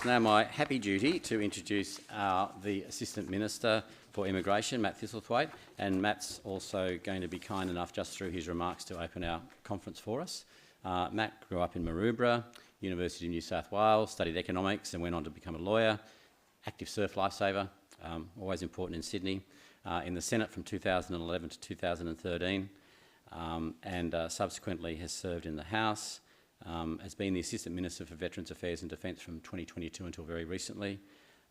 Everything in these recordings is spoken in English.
It's now my happy duty to introduce the Assistant Minister for Immigration, Matt Thistlethwaite, and Matt's also going to be kind enough just through his remarks to open our conference for us. Matt grew up in Maroubra, University of New South Wales, studied economics and went on to become a lawyer, active surf lifesaver, always important in Sydney, in the Senate from 2011 to 2013, and subsequently has served in the House, has been the Assistant Minister for Veterans Affairs and Defence from 2022 until very recently,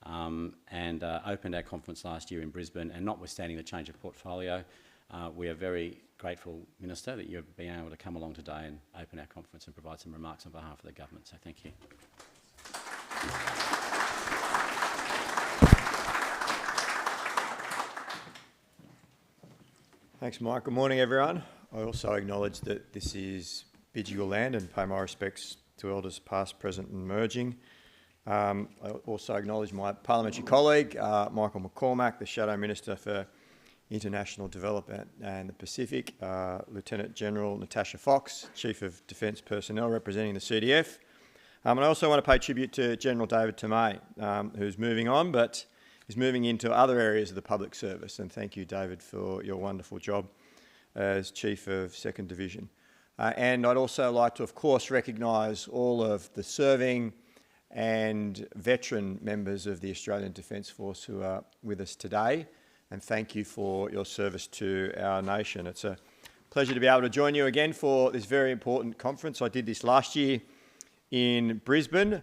and opened our conference last year in Brisbane. And notwithstanding the change of portfolio, we are very grateful, Minister, that you've been able to come along today and open our conference and provide some remarks on behalf of the government. So thank you. Thanks, Mike. Good morning, everyone. I also acknowledge that this is Bidjigal land and pay my respects to elders past, present and emerging. I also acknowledge my parliamentary colleague, Michael McCormack, the Shadow Minister for International Development and the Pacific, Lieutenant General Natasha Fox, Chief of Defence Personnel representing the CDF. And I also want to pay tribute to General David Tomei, who's moving on, but is moving into other areas of the public service. And thank you, David, for your wonderful job as Chief of 2nd Division. And I'd also like to, of course, recognise all of the serving and veteran members of the Australian Defence Force who are with us today, and thank you for your service to our nation. It's a pleasure to be able to join you again for this very important conference. I did this last year in Brisbane,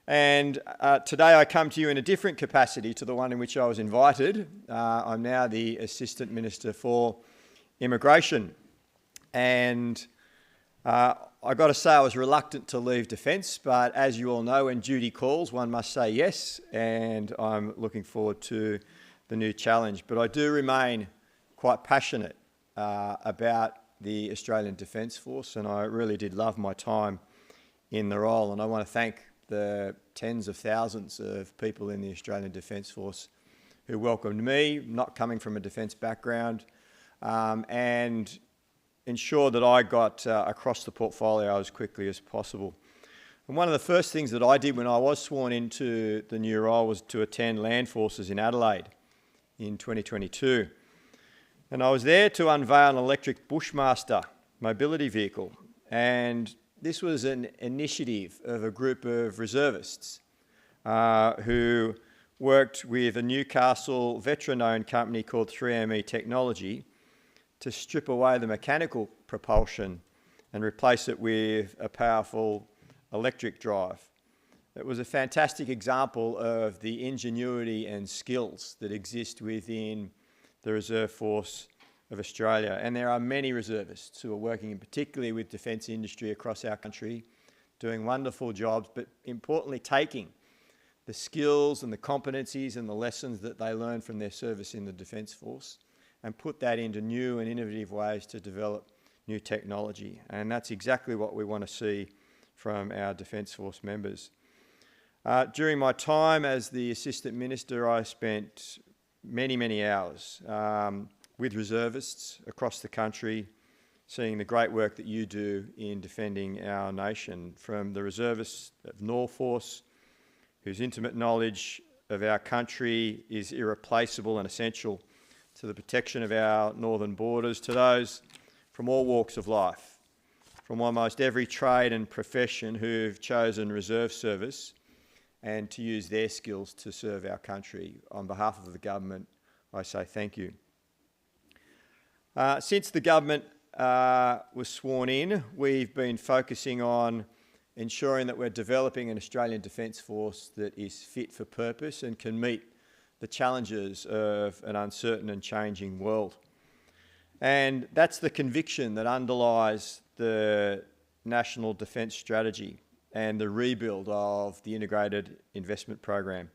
and today I come to you in a different capacity to the one in which I was invited. I'm now the Assistant Minister for Immigration, and I got to say I was reluctant to leave Defence, but as you all know, when duty calls, one must say yes, and I'm looking forward to the new challenge. But I do remain quite passionate about the Australian Defence Force, and I really did love my time in the role. And I want to thank the tens of thousands of people in the Australian Defence Force who welcomed me, not coming from a defence background, and ensure that I got across the portfolio as quickly as possible. And one of the first things that I did when I was sworn into the new role was to attend Land Forces in Adelaide in 2022. And I was there to unveil an electric Bushmaster mobility vehicle. And this was an initiative of a group of reservists who worked with a Newcastle veteran-owned company called 3ME Technology to strip away the mechanical propulsion and replace it with a powerful electric drive. It was a fantastic example of the ingenuity and skills that exist within the Reserve Force of Australia. And there are many reservists who are working particularly with defence industry across our country, doing wonderful jobs, but importantly taking the skills and the competencies and the lessons that they learn from their service in the Defence Force and put that into new and innovative ways to develop new technology. And that's exactly what we want to see from our Defence Force members. During my time as the Assistant Minister, I spent many hours with reservists across the country, seeing the great work that you do in defending our nation, from the reservists of Norforce, whose intimate knowledge of our country is irreplaceable and essential to the protection of our northern borders, to those from all walks of life, from almost every trade and profession who've chosen reserve service and to use their skills to serve our country. On behalf of the government, I say thank you. Since the government was sworn in, we've been focusing on ensuring that we're developing an Australian Defence Force that is fit for purpose and can meet the challenges of an uncertain and changing world. And that's the conviction that underlies the National Defence Strategy and the rebuild of the Integrated Investment Program.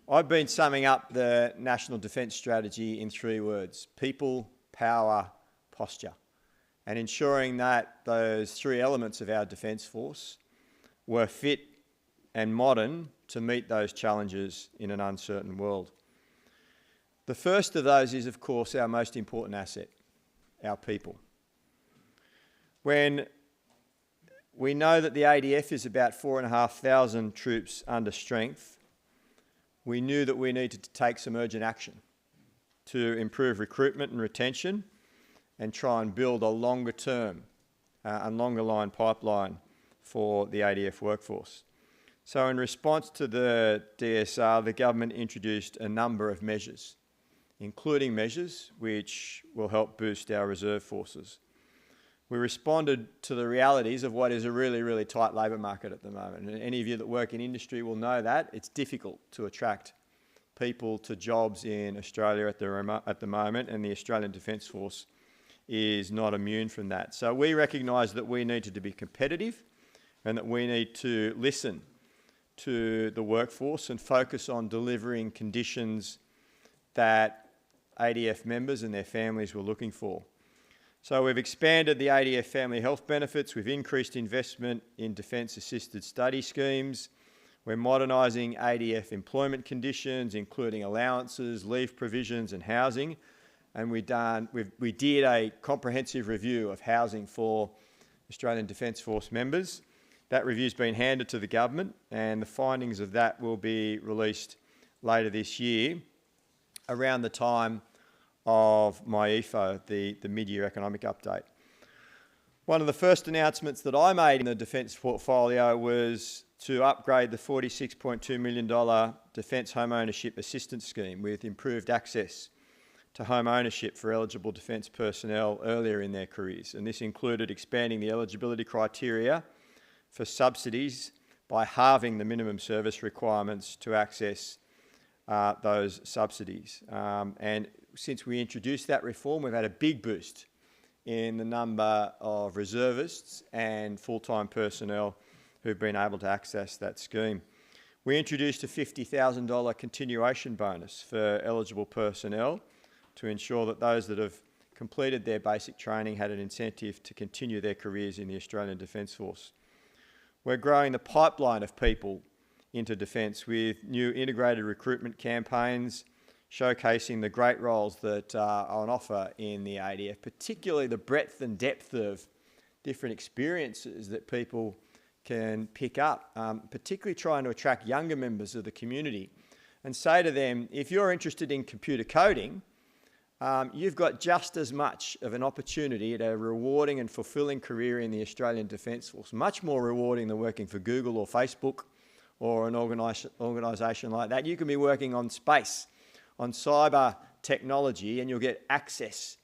I've been summing up the National Defence Strategy in 3 words: people, power, posture, and ensuring that those 3 elements of our Defence Force were fit and modern to meet those challenges in an uncertain world. The first of those is, of course, our most important asset, our people. When We know that the ADF is about 4,500 troops under strength. We knew that we needed to take some urgent action to improve recruitment and retention and try and build a longer term and longer line pipeline for the ADF workforce. So in response to the DSR, the government introduced a number of measures, including measures which will help boost our reserve forces. We responded to the realities of what is a really, really tight labour market at the moment. And any of you that work in industry will know that it's difficult to attract people to jobs in Australia at the moment, and the Australian Defence Force is not immune from that. So we recognise that we needed to be competitive and that we need to listen to the workforce and focus on delivering conditions that ADF members and their families were looking for. So we've expanded the ADF family health benefits, we've increased investment in defence-assisted study schemes, we're modernising ADF employment conditions, including allowances, leave provisions and housing, and we did a comprehensive review of housing for Australian Defence Force members. That review's been handed to the government, and the findings of that will be released later this year, around the time of my EFO, the mid-year economic update. One of the first announcements that I made in the defence portfolio was to upgrade the $46.2 million Defence Home Ownership Assistance Scheme with improved access to home ownership for eligible defence personnel earlier in their careers. And this included expanding the eligibility criteria for subsidies by halving the minimum service requirements to access those subsidies. And since we introduced that reform, we've had a big boost in the number of reservists and full-time personnel who've been able to access that scheme. We introduced a $50,000 continuation bonus for eligible personnel to ensure that those that have completed their basic training had an incentive to continue their careers in the Australian Defence Force. We're growing the pipeline of people into defence with new integrated recruitment campaigns, showcasing the great roles that are on offer in the ADF, particularly the breadth and depth of different experiences that people can pick up, particularly trying to attract younger members of the community and say to them, if you're interested in computer coding, you've got just as much of an opportunity at a rewarding and fulfilling career in the Australian Defence Force, much more rewarding than working for Google or Facebook or an organisation like that. You can be working on space, on cyber technology, and you'll get access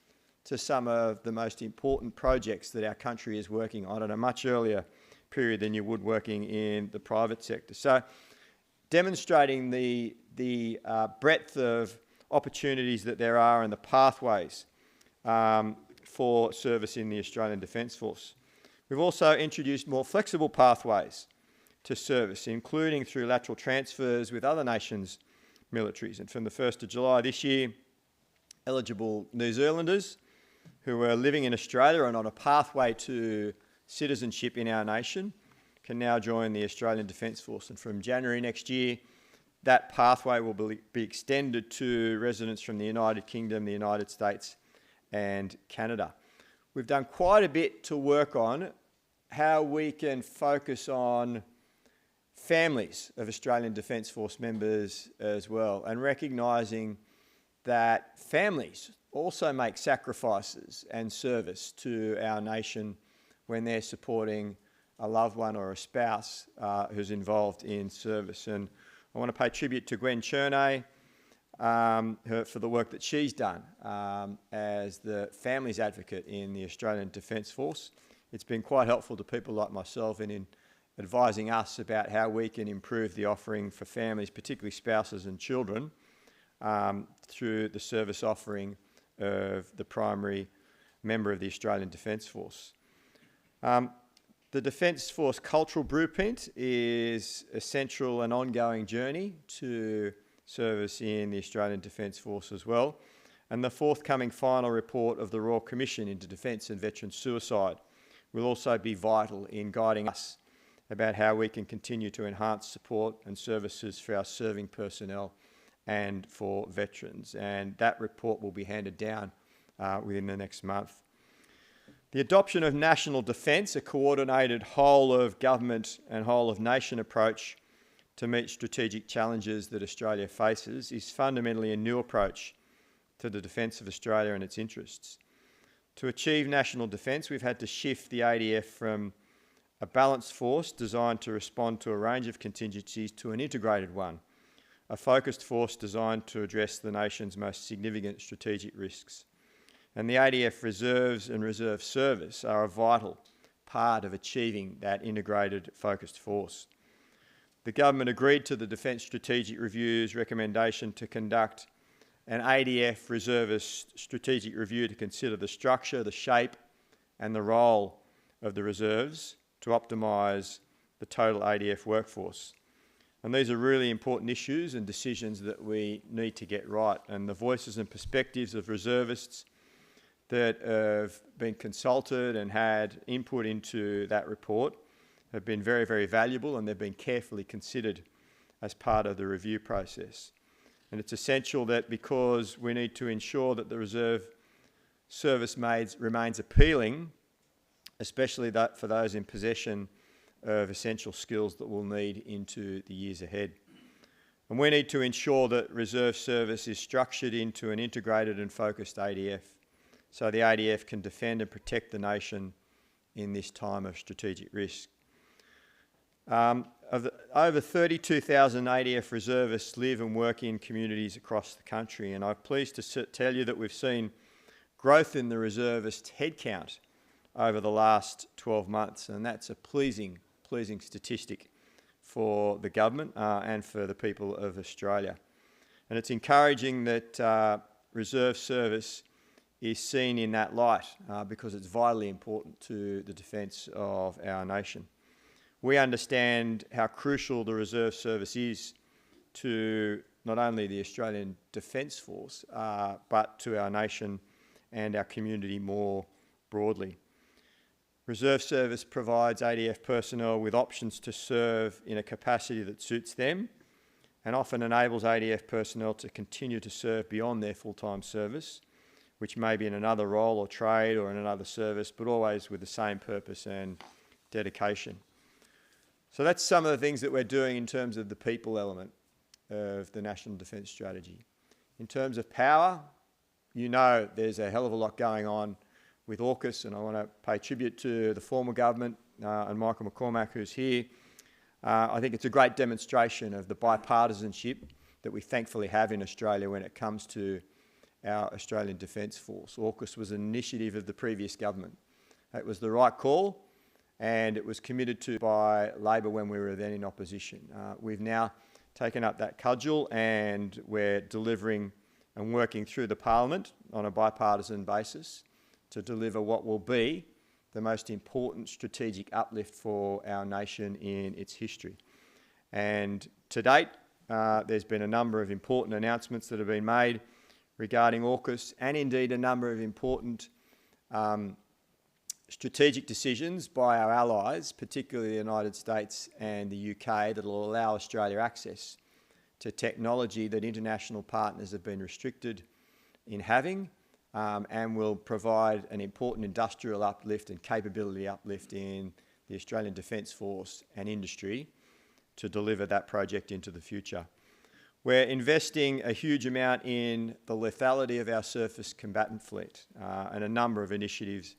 to some of the most important projects that our country is working on at a much earlier period than you would working in the private sector. So demonstrating the breadth of opportunities that there are and the pathways for service in the Australian Defence Force. We've also introduced more flexible pathways to service, including through lateral transfers with other nations' militaries. And from the 1st of July this year, eligible New Zealanders who are living in Australia and on a pathway to citizenship in our nation can now join the Australian Defence Force. And from January next year, that pathway will be extended to residents from the United Kingdom, the United States and Canada. We've done quite a bit to work on how we can focus on families of Australian Defence Force members as well, and recognising that families also make sacrifices and service to our nation when they're supporting a loved one or a spouse who's involved in service. And I want to pay tribute to Gwen Chernay for the work that she's done as the families advocate in the Australian Defence Force. It's been quite helpful to people like myself in advising us about how we can improve the offering for families, particularly spouses and children, through the service offering of the primary member of the Australian Defence Force. The Defence Force Cultural Blueprint is a central and ongoing journey to service in the Australian Defence Force as well. And the forthcoming final report of the Royal Commission into Defence and Veteran Suicide will also be vital in guiding us about how we can continue to enhance support and services for our serving personnel and for veterans. And that report will be handed down within the next month. The adoption of national defence, a coordinated whole of government and whole of nation approach to meet strategic challenges that Australia faces, is fundamentally a new approach to the defence of Australia and its interests. To achieve national defence, we've had to shift the ADF from a balanced force designed to respond to a range of contingencies to an integrated one, a focused force designed to address the nation's most significant strategic risks. And the ADF reserves and reserve service are a vital part of achieving that integrated, focused force. The government agreed to the Defence Strategic Review's recommendation to conduct an ADF reservist strategic review to consider the structure, the shape and the role of the reserves to optimise the total ADF workforce. And these are really important issues and decisions that we need to get right. And the voices and perspectives of reservists that have been consulted and had input into that report have been very, very valuable, and they've been carefully considered as part of the review process. And it's essential that, because we need to ensure that the reserve service remains appealing, especially for those in possession of essential skills that we'll need into the years ahead. And we need to ensure that reserve service is structured into an integrated and focused ADF, so the ADF can defend and protect the nation in this time of strategic risk. Over 32,000 ADF reservists live and work in communities across the country, and I'm pleased to tell you that we've seen growth in the reservist headcount over the last 12 months, and that's a pleasing statistic for the government and for the people of Australia. And it's encouraging that reserve service is seen in that light because it's vitally important to the defence of our nation. We understand how crucial the reserve service is to not only the Australian Defence Force, but to our nation and our community more broadly. Reserve service provides ADF personnel with options to serve in a capacity that suits them, and often enables ADF personnel to continue to serve beyond their full-time service, which may be in another role or trade or in another service, but always with the same purpose and dedication. So that's some of the things that we're doing in terms of the people element of the National Defence Strategy. In terms of power, you know there's a hell of a lot going on with AUKUS, and I want to pay tribute to the former government and Michael McCormack, who's here. I think it's a great demonstration of the bipartisanship that we thankfully have in Australia when it comes to our Australian Defence Force. AUKUS was an initiative of the previous government. It was the right call, and it was committed to by Labor when we were then in opposition. We've now taken up that cudgel, and we're delivering and working through the Parliament on a bipartisan basis to deliver what will be the most important strategic uplift for our nation in its history. And to date, there's been a number of important announcements that have been made regarding AUKUS, and indeed a number of important strategic decisions by our allies, particularly the United States and the UK, that will allow Australia access to technology that international partners have been restricted in having, and will provide an important industrial uplift and capability uplift in the Australian Defence Force and industry to deliver that project into the future. We're investing a huge amount in the lethality of our surface combatant fleet, and a number of initiatives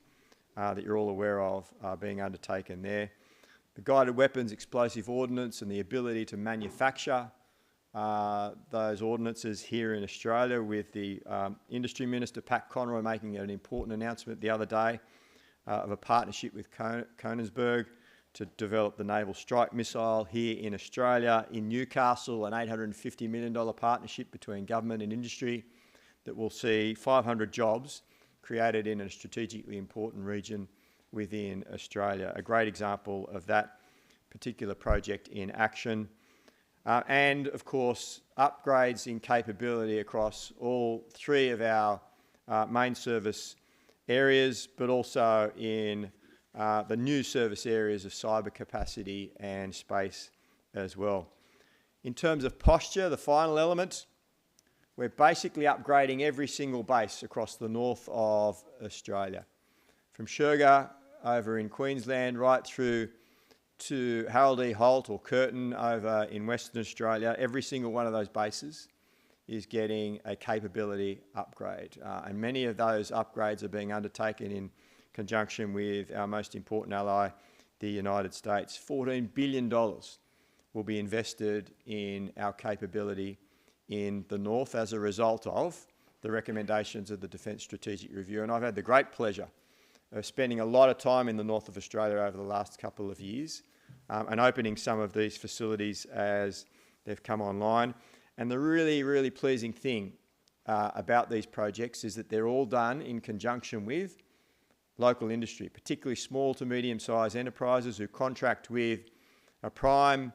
that you're all aware of are being undertaken there. The guided weapons, explosive ordnance, and the ability to manufacture those ordnances here in Australia, with the Industry Minister, Pat Conroy, making an important announcement the other day of a partnership with Konigsberg to develop the Naval Strike Missile here in Australia. In Newcastle, an $850 million partnership between government and industry that will see 500 jobs created in a strategically important region within Australia. A great example of that particular project in action. And of course, upgrades in capability across all three of our main service areas, but also in the new service areas of cyber capacity and space as well. In terms of posture, the final element, we're basically upgrading every single base across the north of Australia, from Sugar over in Queensland right through to Harold E. Holt or Curtin over in Western Australia. Every single one of those bases is getting a capability upgrade. And many of those upgrades are being undertaken in conjunction with our most important ally, the United States. $14 billion will be invested in our capability in the north as a result of the recommendations of the Defence Strategic Review. And I've had the great pleasure of spending a lot of time in the north of Australia over the last couple of years and opening some of these facilities as they've come online. And the really, really pleasing thing about these projects is that they're all done in conjunction with local industry, particularly small to medium-sized enterprises who contract with a prime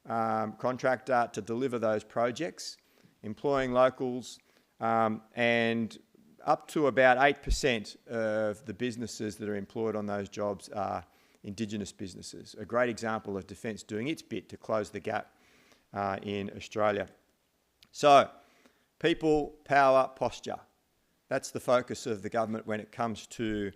contractor to deliver those projects, employing locals, and up to about 8% of the businesses that are employed on those jobs are Indigenous businesses. A great example of Defence doing its bit to close the gap in Australia. So, people, power, posture. That's the focus of the government when it comes to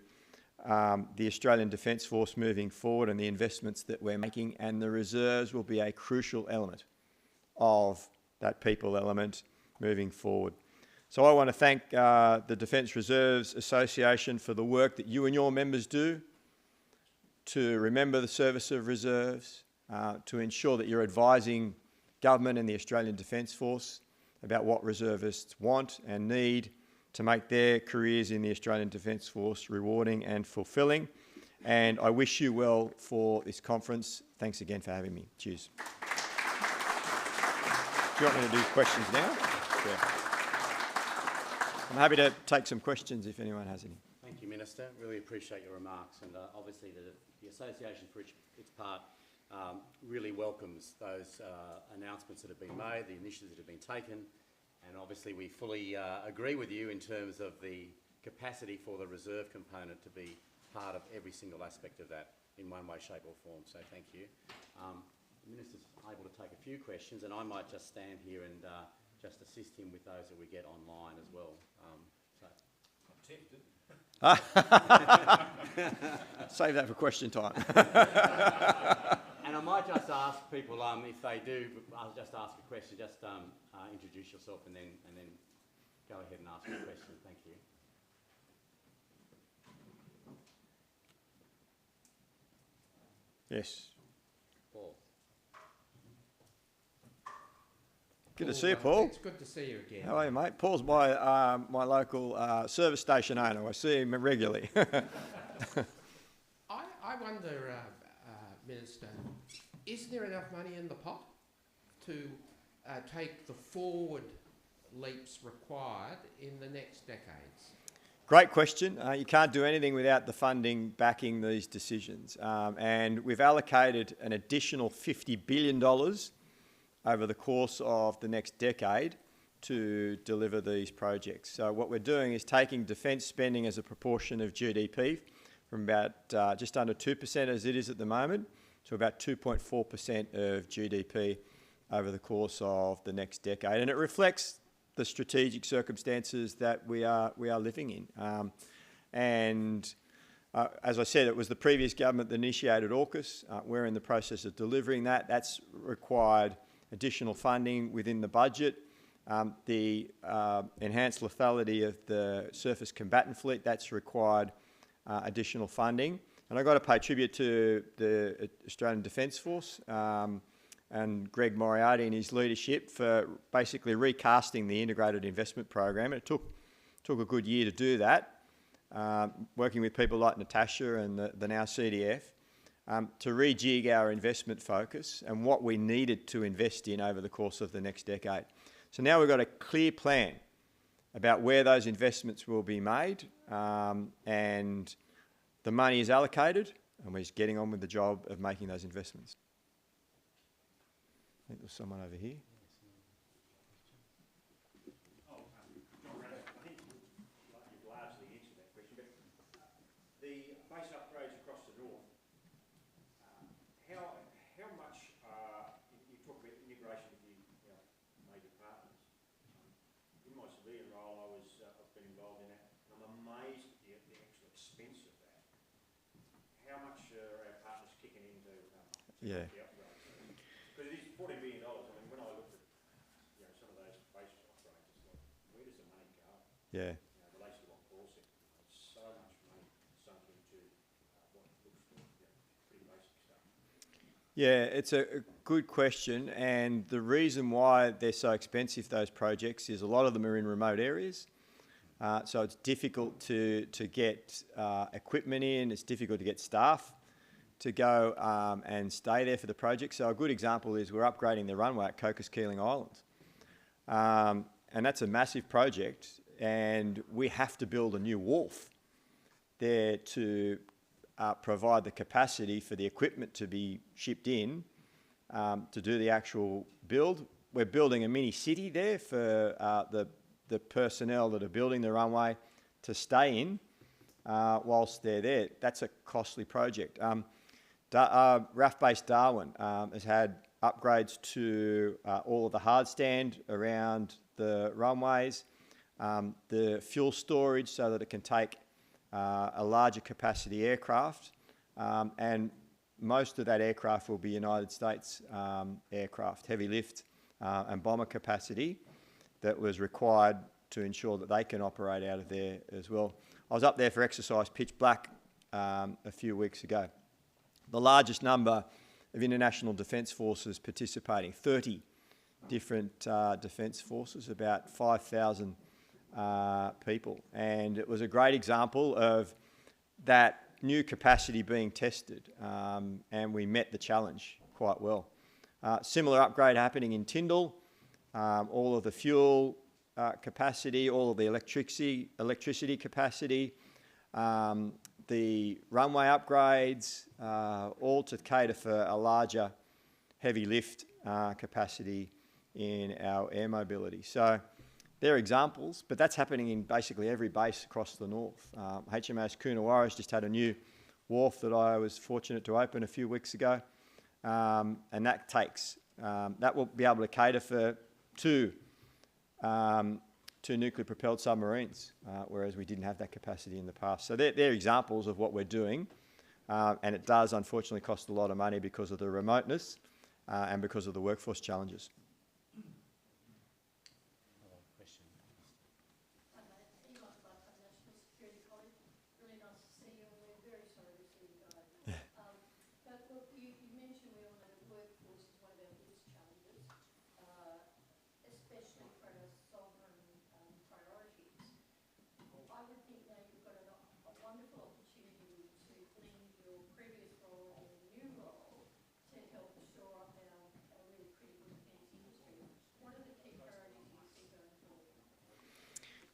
the Australian Defence Force moving forward and the investments that we're making, and the reserves will be a crucial element of that people element moving forward. So I want to thank the Defence Reserves Association for the work that you and your members do to remember the service of reserves, to ensure that you're advising government and the Australian Defence Force about what reservists want and need to make their careers in the Australian Defence Force rewarding and fulfilling. And I wish you well for this conference. Thanks again for having me. Cheers. Do you want me to do questions now? Yeah. I'm happy to take some questions if anyone has any. Thank you, Minister. Really appreciate your remarks, and obviously the Association for its part really welcomes those announcements that have been made, the initiatives that have been taken, and obviously we fully agree with you in terms of the capacity for the reserve component to be part of every single aspect of that in one way, shape or form, so thank you. The Minister's able to take a few questions, and I might just stand here and just assist him with those that we get online as well. I'm tempted. Save that for question time. And I might just ask people, if they do, I'll just ask a question, just introduce yourself and then go ahead and ask your question. Thank you. Yes. Paul. Good to see you, Paul. It's good to see you again. How are you, mate? Paul's my local service station owner. I see him regularly. I wonder, Minister, is there enough money in the pot to take the forward leaps required in the next decades? Great question. You can't do anything without the funding backing these decisions. And we've allocated an additional $50 billion over the course of the next decade to deliver these projects. So what we're doing is taking defence spending as a proportion of GDP from about just under 2% as it is at the moment to about 2.4% of GDP over the course of the next decade. And it reflects the strategic circumstances that we are living in. As I said, it was the previous government that initiated AUKUS. We're in the process of delivering that. That's required additional funding within the budget. The enhanced lethality of the surface combatant fleet, that's required additional funding. And I've got to pay tribute to the Australian Defence Force and Greg Moriarty and his leadership for basically recasting the integrated investment program. It took a good year to do that, working with people like Natasha and the now CDF, to rejig our investment focus and what we needed to invest in over the course of the next decade. So now we've got a clear plan about where those investments will be made, and the money is allocated, and we're just getting on with the job of making those investments. I think there's someone over here. Role, I've been involved in that, and I'm amazed at the actual expense of that. Yeah. Because it is $40 billion. I mean, when I looked at some of those base upgrades, it's like, where does the money go? Yeah. Relates to what Paul said. It's so much money sunk into what looks like pretty basic stuff. Yeah, it's a good question, and the reason why they're so expensive, those projects, is a lot of them are in remote areas. So it's difficult to get equipment in, it's difficult to get staff to go and stay there for the project. So a good example is we're upgrading the runway at Cocos Keeling Island. And that's a massive project, and we have to build a new wharf there to provide the capacity for the equipment to be shipped in to do the actual build. We're building a mini city there for the personnel that are building the runway to stay in whilst they're there. That's a costly project. RAF Base Darwin has had upgrades to all of the hard stand around the runways, the fuel storage so that it can take a larger capacity aircraft, and most of that aircraft will be United States aircraft, heavy lift and bomber capacity that was required to ensure that they can operate out of there as well. I was up there for exercise Pitch Black a few weeks ago. The largest number of international defence forces participating, 30 different defence forces, about 5,000 people. And it was a great example of that new capacity being tested, and we met the challenge quite well. Similar upgrade happening in Tyndall, all of the fuel capacity, all of the electricity capacity, the runway upgrades, all to cater for a larger heavy lift capacity in our air mobility. So they're examples, but that's happening in basically every base across the north. HMAS Coonawarra's just had a new wharf that I was fortunate to open a few weeks ago, and that will be able to cater for two nuclear propelled submarines, whereas we didn't have that capacity in the past. So they're examples of what we're doing, and it does unfortunately cost a lot of money because of the remoteness and because of the workforce challenges.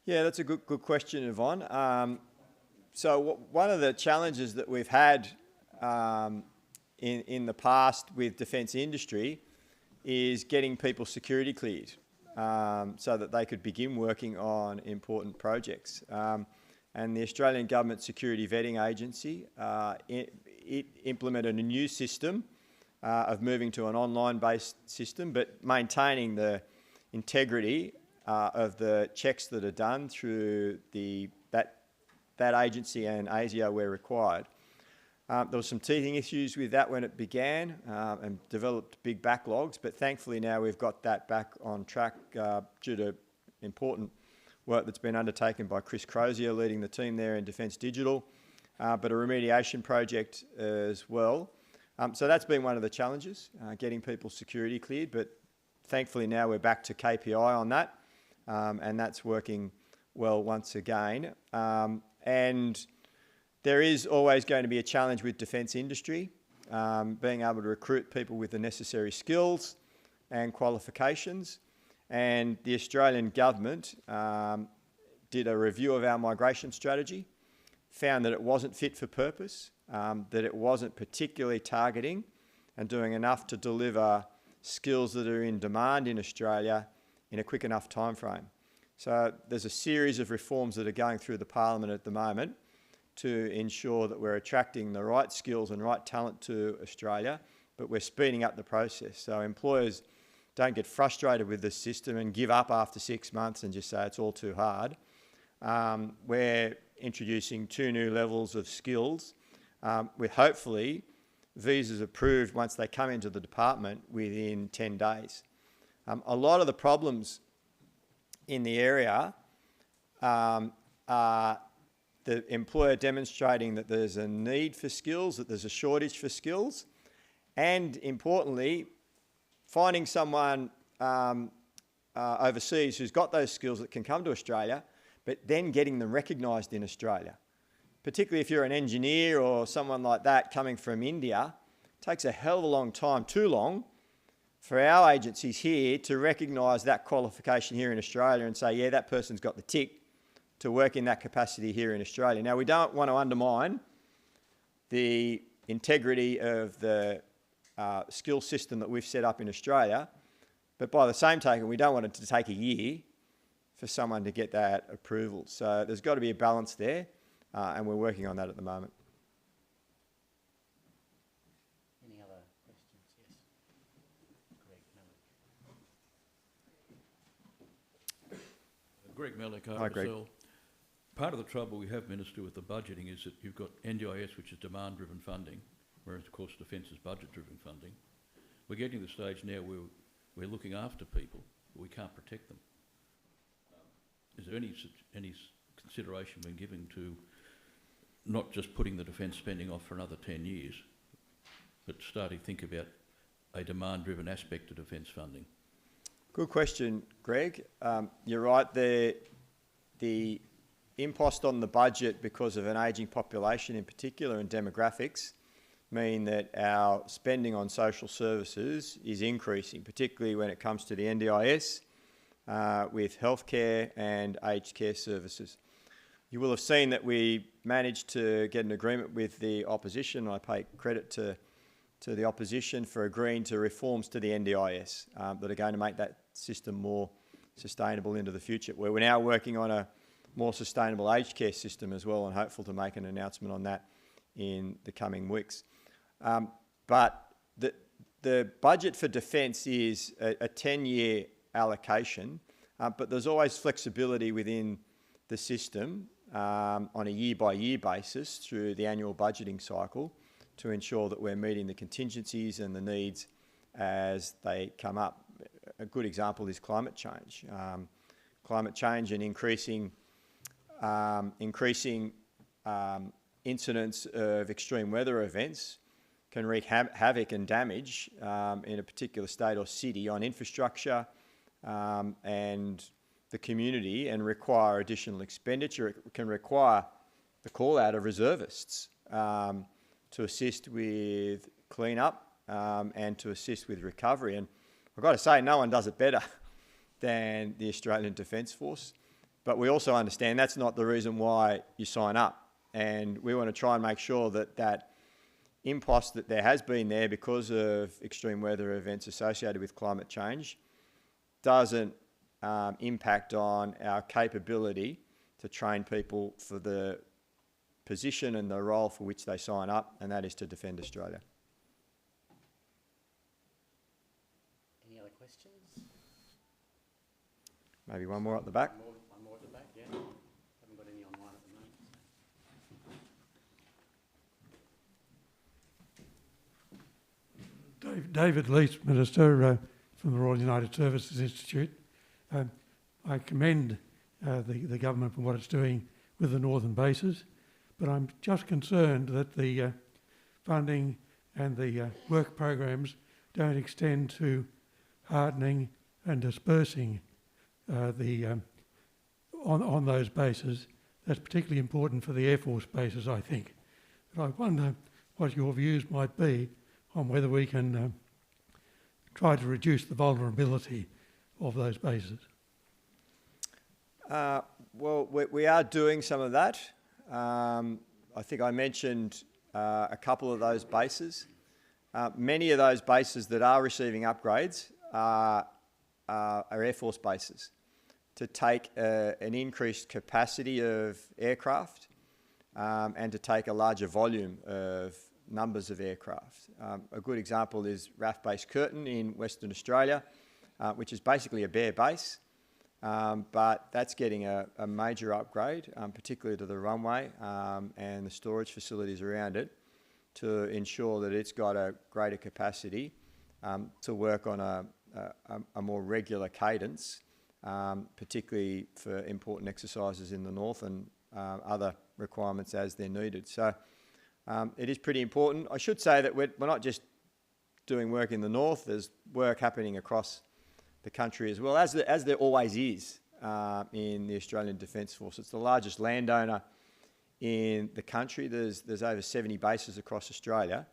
Yeah, that's a good question, Yvonne. So one of the challenges that we've had in the past with defence industry is getting people security cleared so that they could begin working on important projects. And the Australian Government Security Vetting Agency it implemented a new system of moving to an online-based system, but maintaining the integrity of the checks that are done through that agency and ASIO where required. There were some teething issues with that when it began and developed big backlogs, but thankfully now we've got that back on track due to important work that's been undertaken by Chris Crozier leading the team there in Defence Digital, but a remediation project as well. So that's been one of the challenges, getting people security cleared, but thankfully now we're back to KPI on that. And that's working well once again. And there is always going to be a challenge with defence industry, being able to recruit people with the necessary skills and qualifications. And the Australian government did a review of our migration strategy, found that it wasn't fit for purpose, that it wasn't particularly targeting and doing enough to deliver skills that are in demand in Australia in a quick enough time frame. So there's a series of reforms that are going through the Parliament at the moment to ensure that we're attracting the right skills and right talent to Australia, but we're speeding up the process. So employers don't get frustrated with the system and give up after 6 months and just say it's all too hard. We're introducing 2 new levels of skills with hopefully visas approved once they come into the department within 10 days. A lot of the problems in the area are the employer demonstrating that there's a need for skills, that there's a shortage for skills, and importantly, finding someone overseas who's got those skills that can come to Australia, but then getting them recognised in Australia. Particularly if you're an engineer or someone like that coming from India, it takes a hell of a long time, too long, for our agencies here to recognise that qualification here in Australia and say, yeah, that person's got the tick to work in that capacity here in Australia. Now, we don't want to undermine the integrity of the skill system that we've set up in Australia, but by the same token, we don't want it to take a year for someone to get that approval. So there's got to be a balance there, and we're working on that at the moment. Any other questions? Yes. Greg Mellick. Greg Mellick, Hi, Greg. RSL. Part of the trouble we have, Minister, with the budgeting is that you've got NDIS, which is demand-driven funding, whereas, of course, Defence is budget-driven funding. We're getting to the stage now where we're looking after people, but we can't protect them. Is there any consideration been given to not just putting the defence spending off for another 10 years, but starting to think about a demand-driven aspect of defence funding? Good question, Greg. You're right, the impost on the budget because of an ageing population in particular and demographics mean that our spending on social services is increasing, particularly when it comes to the NDIS, with healthcare and aged care services. You will have seen that we managed to get an agreement with the opposition. I pay credit to the opposition for agreeing to reforms to the NDIS that are going to make that system more sustainable into the future. We're now working on a more sustainable aged care system as well, and hopeful to make an announcement on that in the coming weeks. But the budget for defence is a 10-year allocation, but there's always flexibility within the system on a year-by-year basis through the annual budgeting cycle to ensure that we're meeting the contingencies and the needs as they come up. A good example is climate change. Climate change and increasing incidents of extreme weather events can wreak havoc and damage in a particular state or city on infrastructure and the community, and require additional expenditure. It can require the call out of reservists to assist with clean-up and to assist with recovery. And I've got to say, no one does it better than the Australian Defence Force. But we also understand that's not the reason why you sign up. And we want to try and make sure that that impost that there has been there because of extreme weather events associated with climate change doesn't impact on our capability to train people for the position and the role for which they sign up, and that is to defend Australia. Any other questions? Maybe one more at the back. One more at the back, yeah. Haven't got any online at the moment. David Leach, Minister from the Royal United Services Institute. I commend the government for what it's doing with the northern bases, but I'm just concerned that the funding and the work programs don't extend to hardening and dispersing on those bases. That's particularly important for the Air Force bases, I think. But I wonder what your views might be on whether we can try to reduce the vulnerability of those bases. Well, we are doing some of that. I think I mentioned a couple of those bases. Many of those bases that are receiving upgrades are Air Force bases to take an increased capacity of aircraft and to take a larger volume of numbers of aircraft. A good example is RAF Base Curtin in Western Australia, which is basically a bare base, but that's getting a major upgrade, particularly to the runway and the storage facilities around it, to ensure that it's got a greater capacity to work on a more regular cadence, particularly for important exercises in the north and other requirements as they're needed. So it is pretty important. I should say that we're not just doing work in the north, there's work happening across the country as well, as there always is in the Australian Defence Force. It's the largest landowner in the country. There's over 70 bases across Australia,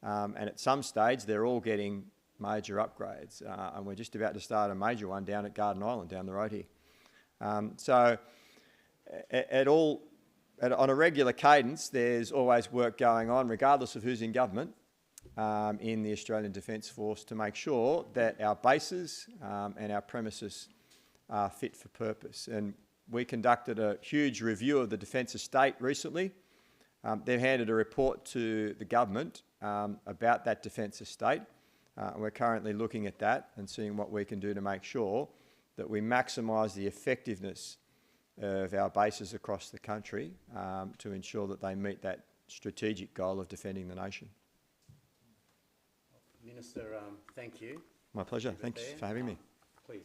and at some stage they're all getting major upgrades, and we're just about to start a major one down at Garden Island, down the road here. So on a regular cadence, there's always work going on, regardless of who's in government, in the Australian Defence Force, to make sure that our bases and our premises are fit for purpose. And we conducted a huge review of the defence estate recently. They've handed a report to the government about that defence estate. And we're currently looking at that and seeing what we can do to make sure that we maximise the effectiveness of our bases across the country to ensure that they meet that strategic goal of defending the nation. Minister, thank you. My pleasure. Thanks for having me. Please.